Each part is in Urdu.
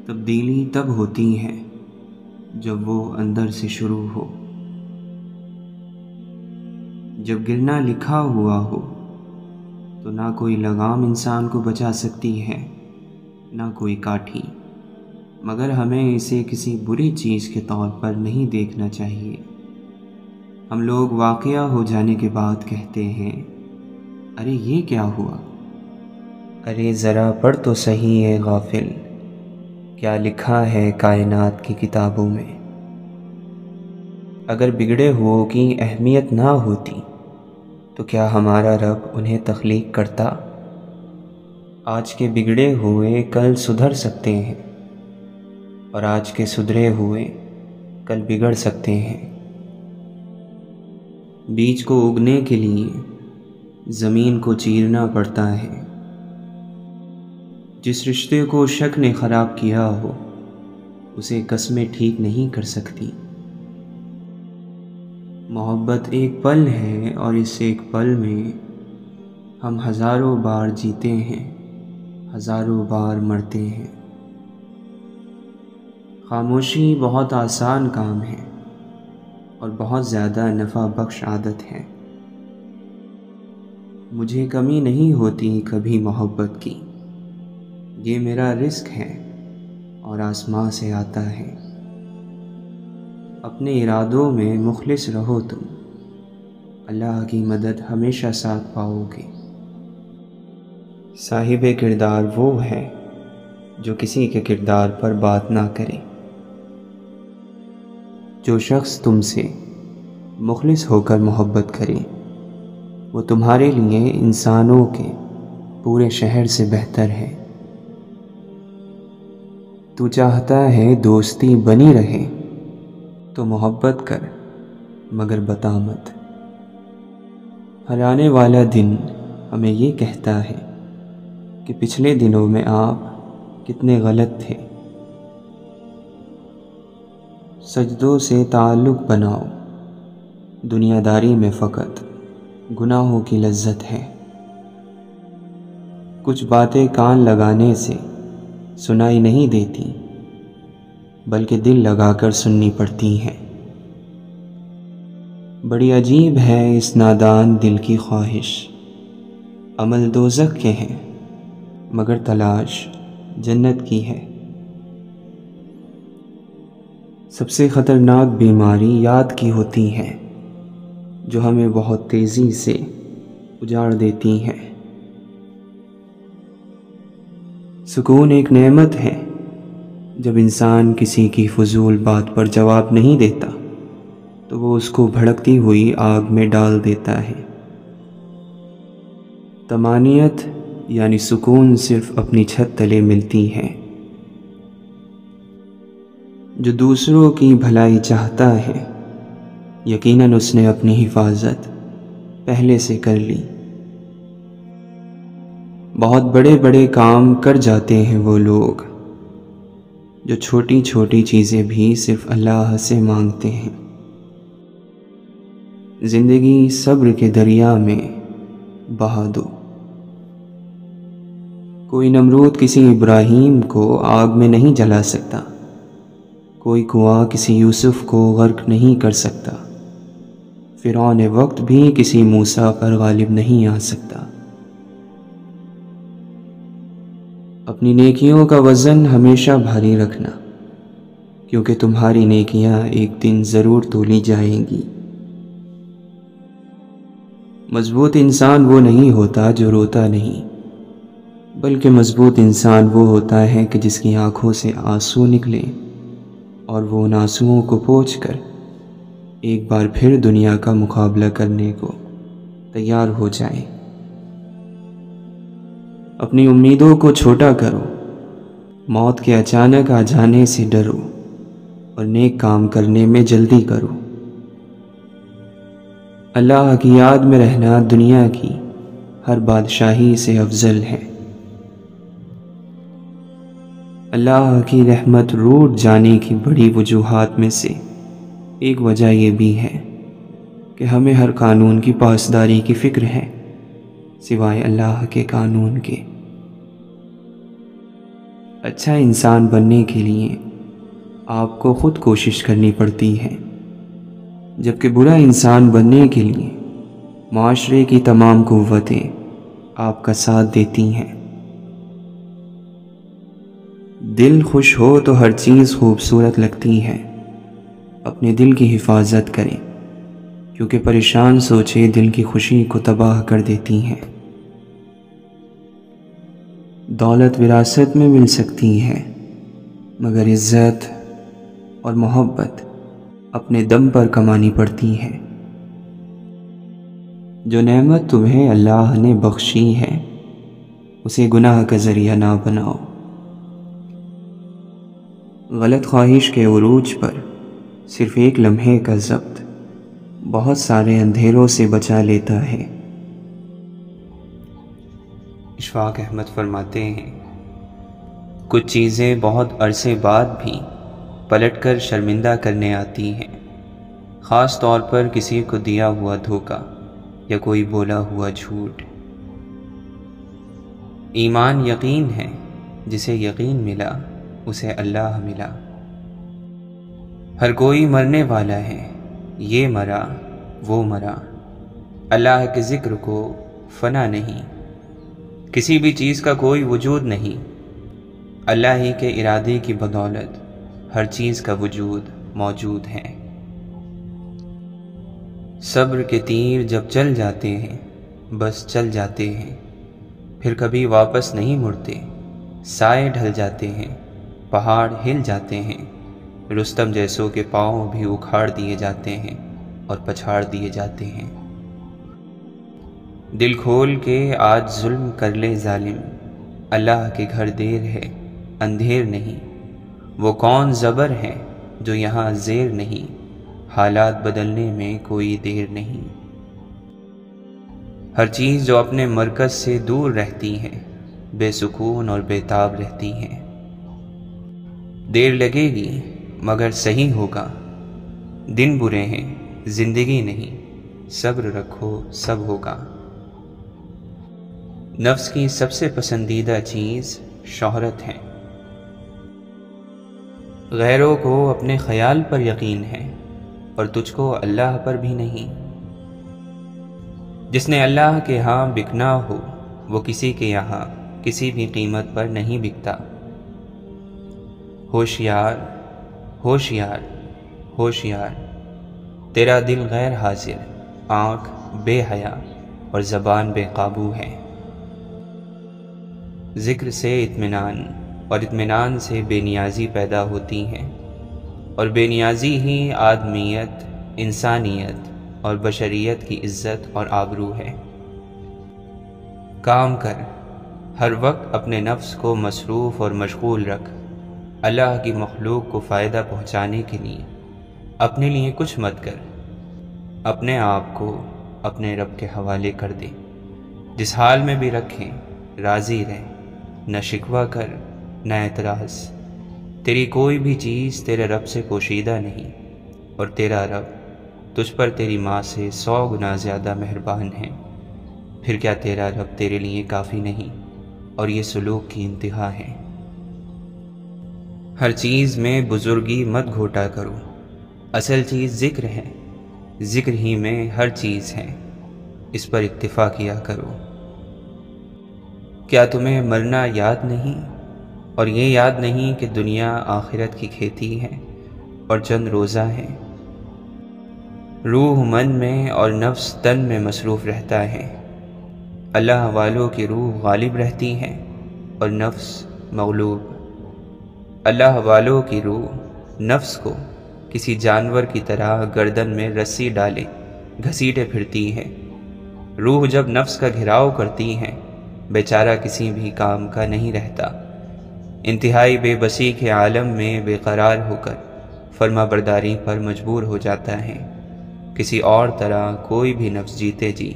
تبدیلی تب ہوتی ہے جب وہ اندر سے شروع ہو، جب گرنا لکھا ہوا ہو تو نہ کوئی لگام انسان کو بچا سکتی ہے نہ کوئی کاٹھی، مگر ہمیں اسے کسی بری چیز کے طور پر نہیں دیکھنا چاہیے۔ ہم لوگ واقعہ ہو جانے کے بعد کہتے ہیں، ارے یہ کیا ہوا؟ ارے ذرا پڑھ تو صحیح ہے غافل، کیا لکھا ہے کائنات کی کتابوں میں۔ اگر بگڑے ہوئوں کی اہمیت نہ ہوتی تو کیا ہمارا رب انہیں تخلیق کرتا؟ آج کے بگڑے ہوئے کل سدھر سکتے ہیں، اور آج کے سدھرے ہوئے کل بگڑ سکتے ہیں۔ بیج کو اگنے کے لیے زمین کو چیرنا پڑتا ہے۔ جس رشتے کو شک نے خراب کیا ہو اسے قسمیں ٹھیک نہیں کر سکتی۔ محبت ایک پل ہے اور اس ایک پل میں ہم ہزاروں بار جیتے ہیں، ہزاروں بار مرتے ہیں۔ خاموشی بہت آسان کام ہے اور بہت زیادہ نفع بخش عادت ہے۔ مجھے کمی نہیں ہوتی کبھی محبت کی، یہ میرا رزق ہے اور آسماں سے آتا ہے۔ اپنے ارادوں میں مخلص رہو تم، اللہ کی مدد ہمیشہ ساتھ پاؤ گے۔ صاحب کردار وہ ہے جو کسی کے کردار پر بات نہ کرے۔ جو شخص تم سے مخلص ہو کر محبت کرے وہ تمہارے لیے انسانوں کے پورے شہر سے بہتر ہے۔ تو چاہتا ہے دوستی بنی رہے تو محبت کر مگر بتا مت۔ ہر آنے والا دن ہمیں یہ کہتا ہے کہ پچھلے دنوں میں آپ کتنے غلط تھے۔ سجدوں سے تعلق بناؤ، دنیا داری میں فقط گناہوں کی لذت ہے۔ کچھ باتیں کان لگانے سے سنائی نہیں دیتی بلکہ دل لگا کر سننی پڑتی ہیں۔ بڑی عجیب ہے اس نادان دل کی خواہش، عمل دوزخ کے ہیں مگر تلاش جنت کی ہے۔ سب سے خطرناک بیماری یاد کی ہوتی ہے جو ہمیں بہت تیزی سے اجاڑ دیتی ہیں۔ سکون ایک نعمت ہے، جب انسان کسی کی فضول بات پر جواب نہیں دیتا تو وہ اس کو بھڑکتی ہوئی آگ میں ڈال دیتا ہے۔ طمانینت یعنی سکون صرف اپنی چھت تلے ملتی ہے۔ جو دوسروں کی بھلائی چاہتا ہے یقیناً اس نے اپنی حفاظت پہلے سے کر لی۔ بہت بڑے بڑے کام کر جاتے ہیں وہ لوگ جو چھوٹی چھوٹی چیزیں بھی صرف اللہ سے مانگتے ہیں۔ زندگی صبر کے دریا میں بہا دو۔ کوئی نمرود کسی ابراہیم کو آگ میں نہیں جلا سکتا، کوئی کنواں کسی یوسف کو غرق نہیں کر سکتا، فرعون وقت بھی کسی موسیٰ پر غالب نہیں آ سکتا۔ اپنی نیکیوں کا وزن ہمیشہ بھاری رکھنا، کیونکہ تمہاری نیکیاں ایک دن ضرور تولی جائیں گی۔ مضبوط انسان وہ نہیں ہوتا جو روتا نہیں، بلکہ مضبوط انسان وہ ہوتا ہے کہ جس کی آنکھوں سے آنسو نکلے اور وہ ان آنسوؤں کو پوچھ کر ایک بار پھر دنیا کا مقابلہ کرنے کو تیار ہو جائے۔ اپنی امیدوں کو چھوٹا کرو، موت کے اچانک آ جانے سے ڈرو اور نیک کام کرنے میں جلدی کرو۔ اللہ کی یاد میں رہنا دنیا کی ہر بادشاہی سے افضل ہے۔ اللہ کی رحمت روٹ جانے کی بڑی وجوہات میں سے ایک وجہ یہ بھی ہے کہ ہمیں ہر قانون کی پاسداری کی فکر ہے سوائے اللہ کے قانون کے۔ اچھا انسان بننے کے لیے آپ کو خود کوشش کرنی پڑتی ہے، جبکہ برا انسان بننے کے لیے معاشرے کی تمام قوتیں آپ کا ساتھ دیتی ہیں۔ دل خوش ہو تو ہر چیز خوبصورت لگتی ہے۔ اپنے دل کی حفاظت کریں، کیونکہ پریشان سوچیں دل کی خوشی کو تباہ کر دیتی ہیں۔ دولت وراثت میں مل سکتی ہے، مگر عزت اور محبت اپنے دم پر کمانی پڑتی ہے۔ جو نعمت تمہیں اللہ نے بخشی ہے، اسے گناہ کا ذریعہ نہ بناؤ۔ غلط خواہش کے عروج پر صرف ایک لمحے کا ضبط بہت سارے اندھیروں سے بچا لیتا ہے۔ اشفاق احمد فرماتے ہیں، کچھ چیزیں بہت عرصے بعد بھی پلٹ کر شرمندہ کرنے آتی ہیں، خاص طور پر کسی کو دیا ہوا دھوکہ یا کوئی بولا ہوا جھوٹ۔ ایمان یقین ہے، جسے یقین ملا اسے اللہ ملا۔ ہر کوئی مرنے والا ہے، یہ مرا وہ مرا، اللہ کے ذکر کو فنا نہیں۔ کسی بھی چیز کا کوئی وجود نہیں، اللہ ہی کے ارادے کی بدولت ہر چیز کا وجود موجود ہے۔ صبر کے تیر جب چل جاتے ہیں بس چل جاتے ہیں، پھر کبھی واپس نہیں مڑتے۔ سائے ڈھل جاتے ہیں، پہاڑ ہل جاتے ہیں، رستم جیسوں کے پاؤں بھی اکھاڑ دیے جاتے ہیں اور پچھاڑ دیے جاتے ہیں۔ دل کھول کے آج ظلم کر لے ظالم، اللہ کے گھر دیر ہے اندھیر نہیں۔ وہ کون زبر ہے جو یہاں زیر نہیں، حالات بدلنے میں کوئی دیر نہیں۔ ہر چیز جو اپنے مرکز سے دور رہتی ہے بے سکون اور بے تاب رہتی ہے۔ دیر لگے گی مگر صحیح ہوگا، دن برے ہیں زندگی نہیں، صبر رکھو سب ہوگا۔ نفس کی سب سے پسندیدہ چیز شہرت ہے۔ غیروں کو اپنے خیال پر یقین ہے اور تجھ کو اللہ پر بھی نہیں۔ جس نے اللہ کے ہاں بکنا ہو وہ کسی کے یہاں کسی بھی قیمت پر نہیں بکتا۔ ہوشیار ہوشیار ہوشیار، تیرا دل غیر حاضر، آنکھ بے حیا اور زبان بے قابو ہے۔ ذکر سے اطمینان اور اطمینان سے بے نیازی پیدا ہوتی ہے، اور بے نیازی ہی آدمیت، انسانیت اور بشریت کی عزت اور آبرو ہے۔ کام کر، ہر وقت اپنے نفس کو مصروف اور مشغول رکھ۔ اللہ کی مخلوق کو فائدہ پہنچانے کے لیے اپنے لیے کچھ مت کر، اپنے آپ کو اپنے رب کے حوالے کر دے۔ جس حال میں بھی رکھیں راضی رہ، نہ شکوہ کر نہ اعتراض۔ تیری کوئی بھی چیز تیرے رب سے پوشیدہ نہیں، اور تیرا رب تجھ پر تیری ماں سے 100 گنا زیادہ مہربان ہے۔ پھر کیا تیرا رب تیرے لیے کافی نہیں؟ اور یہ سلوک کی انتہا ہے۔ ہر چیز میں بزرگی مت گھوٹا کرو، اصل چیز ذکر ہے، ذکر ہی میں ہر چیز ہے، اس پر اکتفا کیا کرو۔ کیا تمہیں مرنا یاد نہیں، اور یہ یاد نہیں کہ دنیا آخرت کی کھیتی ہے اور چند روزہ ہے؟ روح من میں اور نفس تن میں مصروف رہتا ہے، اللہ والوں کی روح غالب رہتی ہے اور نفس مغلوب۔ اللہ والوں کی روح نفس کو کسی جانور کی طرح گردن میں رسی ڈالے گھسیٹے پھرتی ہے۔ روح جب نفس کا گھراؤ کرتی ہے بیچارہ کسی بھی کام کا نہیں رہتا، انتہائی بے بسی کے عالم میں بے قرار ہو کر فرما برداری پر مجبور ہو جاتا ہے۔ کسی اور طرح کوئی بھی نفس جیتے جی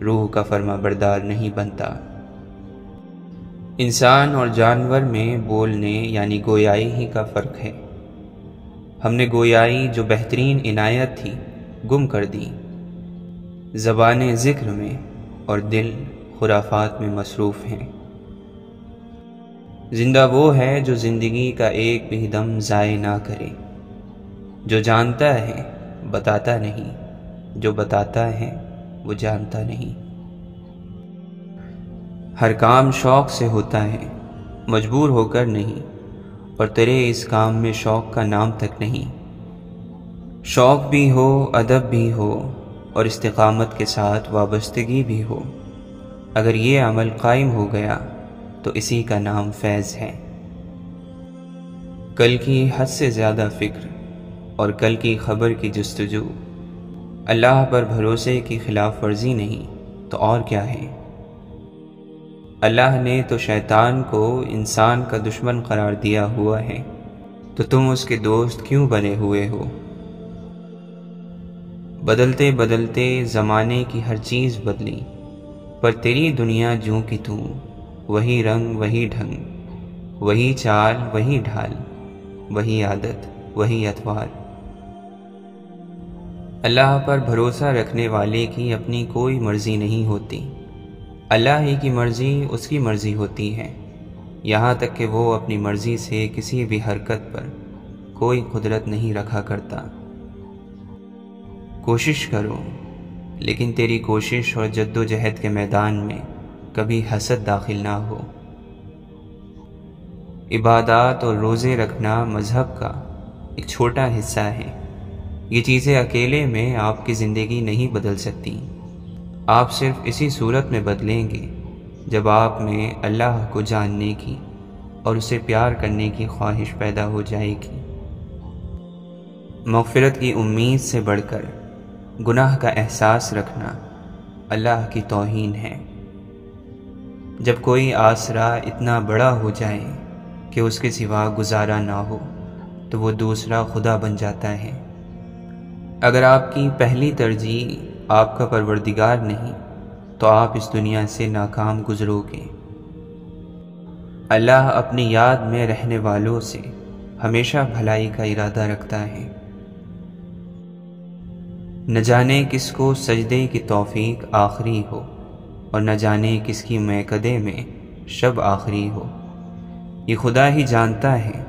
روح کا فرما بردار نہیں بنتا۔ انسان اور جانور میں بولنے یعنی گویائی ہی کا فرق ہے۔ ہم نے گویائی جو بہترین عنایت تھی گم کر دی، زبانیں ذکر میں اور دل خرافات میں مصروف ہیں۔ زندہ وہ ہے جو زندگی کا ایک بھی دم ضائع نہ کرے، جو جانتا ہے بتاتا نہیں، جو بتاتا ہے وہ جانتا نہیں۔ ہر کام شوق سے ہوتا ہے، مجبور ہو کر نہیں، اور تیرے اس کام میں شوق کا نام تک نہیں۔ شوق بھی ہو، ادب بھی ہو، اور استقامت کے ساتھ وابستگی بھی ہو، اگر یہ عمل قائم ہو گیا تو اسی کا نام فیض ہے۔ کل کی حد سے زیادہ فکر اور کل کی خبر کی جستجو اللہ پر بھروسے کی خلاف ورزی نہیں تو اور کیا ہے؟ اللہ نے تو شیطان کو انسان کا دشمن قرار دیا ہوا ہے، تو تم اس کے دوست کیوں بنے ہوئے ہو؟ بدلتے بدلتے زمانے کی ہر چیز بدلی، پر تیری دنیا جوں کی توں، وہی رنگ وہی ڈھنگ، وہی چال وہی ڈھال، وہی عادت وہی اتوار۔ اللہ پر بھروسہ رکھنے والے کی اپنی کوئی مرضی نہیں ہوتی، اللہ ہی کی مرضی اس کی مرضی ہوتی ہے، یہاں تک کہ وہ اپنی مرضی سے کسی بھی حرکت پر کوئی قدرت نہیں رکھا کرتا۔ کوشش کرو، لیکن تیری کوشش اور جد و جہد کے میدان میں کبھی حسد داخل نہ ہو۔ عبادات اور روزے رکھنا مذہب کا ایک چھوٹا حصہ ہے، یہ چیزیں اکیلے میں آپ کی زندگی نہیں بدل سکتی۔ آپ صرف اسی صورت میں بدلیں گے جب آپ میں اللہ کو جاننے کی اور اسے پیار کرنے کی خواہش پیدا ہو جائے گی۔ مغفرت کی امید سے بڑھ کر گناہ کا احساس رکھنا اللہ کی توہین ہے۔ جب کوئی آسرا اتنا بڑا ہو جائے کہ اس کے سوا گزارا نہ ہو تو وہ دوسرا خدا بن جاتا ہے۔ اگر آپ کی پہلی ترجیح آپ کا پروردگار نہیں تو آپ اس دنیا سے ناکام گزرو گے۔ اللہ اپنی یاد میں رہنے والوں سے ہمیشہ بھلائی کا ارادہ رکھتا ہے۔ نہ جانے کس کو سجدے کی توفیق آخری ہو، اور نہ جانے کس کی میکدے میں شب آخری ہو، یہ خدا ہی جانتا ہے۔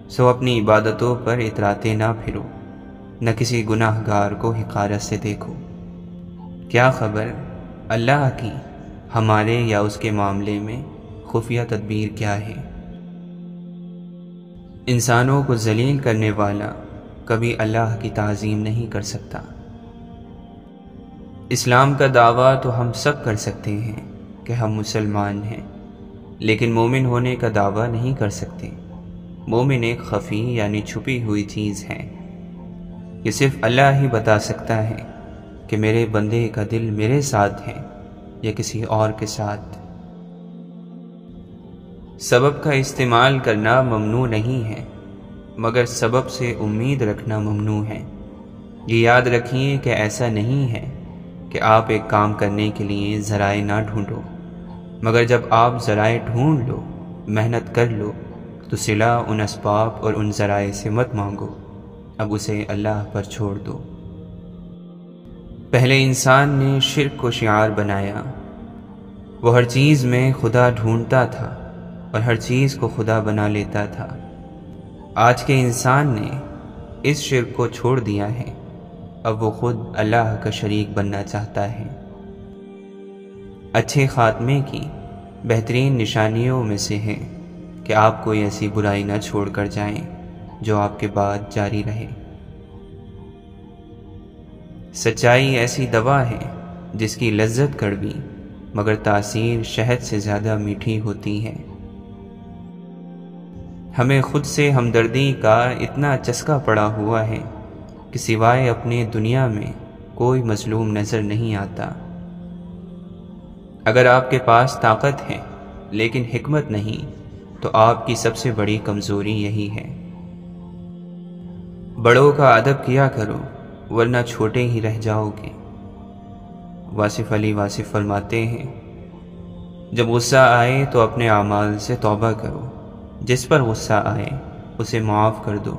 سو اپنی عبادتوں پر اتراتے نہ پھرو، نہ کسی گناہ گار کو حقارت سے دیکھو۔ کیا خبر اللہ کی ہمارے یا اس کے معاملے میں خفیہ تدبیر کیا ہے؟ انسانوں کو ذلیل کرنے والا کبھی اللہ کی تعظیم نہیں کر سکتا۔ اسلام کا دعویٰ تو ہم سب کر سکتے ہیں کہ ہم مسلمان ہیں، لیکن مومن ہونے کا دعویٰ نہیں کر سکتے۔ مومن ایک خفی یعنی چھپی ہوئی چیز ہے، یہ صرف اللہ ہی بتا سکتا ہے کہ میرے بندے کا دل میرے ساتھ ہے یا کسی اور کے ساتھ۔ سبب کا استعمال کرنا ممنوع نہیں ہے، مگر سبب سے امید رکھنا ممنوع ہے۔ یہ یاد رکھیے کہ ایسا نہیں ہے کہ آپ ایک کام کرنے کے لیے ذرائع نہ ڈھونڈو، مگر جب آپ ذرائع ڈھونڈ لو، محنت کر لو، تو صلہ ان اسباب اور ان ذرائع سے مت مانگو، اب اسے اللہ پر چھوڑ دو۔ پہلے انسان نے شرک کو شعار بنایا، وہ ہر چیز میں خدا ڈھونڈتا تھا اور ہر چیز کو خدا بنا لیتا تھا۔ آج کے انسان نے اس شرک کو چھوڑ دیا ہے، اب وہ خود اللہ کا شریک بننا چاہتا ہے۔ اچھے خاتمے کی بہترین نشانیوں میں سے ہے کہ آپ کوئی ایسی برائی نہ چھوڑ کر جائیں جو آپ کے بعد جاری رہے۔ سچائی ایسی دوا ہے جس کی لذت کڑوی مگر تاثیر شہد سے زیادہ میٹھی ہوتی ہے۔ ہمیں خود سے ہمدردی کا اتنا چسکا پڑا ہوا ہے کہ سوائے اپنے دنیا میں کوئی مظلوم نظر نہیں آتا۔ اگر آپ کے پاس طاقت ہے لیکن حکمت نہیں تو آپ کی سب سے بڑی کمزوری یہی ہے۔ بڑوں کا ادب کیا کرو ورنہ چھوٹے ہی رہ جاؤ گے۔ واصف علی واصف فرماتے ہیں، جب غصہ آئے تو اپنے اعمال سے توبہ کرو، جس پر غصہ آئے اسے معاف کر دو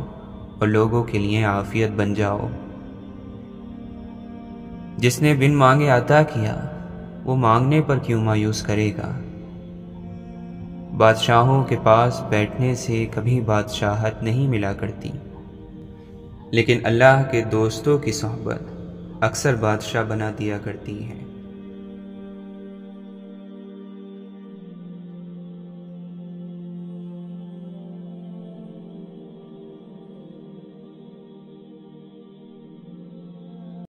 اور لوگوں کے لیے عافیت بن جاؤ۔ جس نے بن مانگے عطا کیا وہ مانگنے پر کیوں مایوس کرے گا؟ بادشاہوں کے پاس بیٹھنے سے کبھی بادشاہت نہیں ملا کرتی، لیکن اللہ کے دوستوں کی صحبت اکثر بادشاہ بنا دیا کرتی ہے۔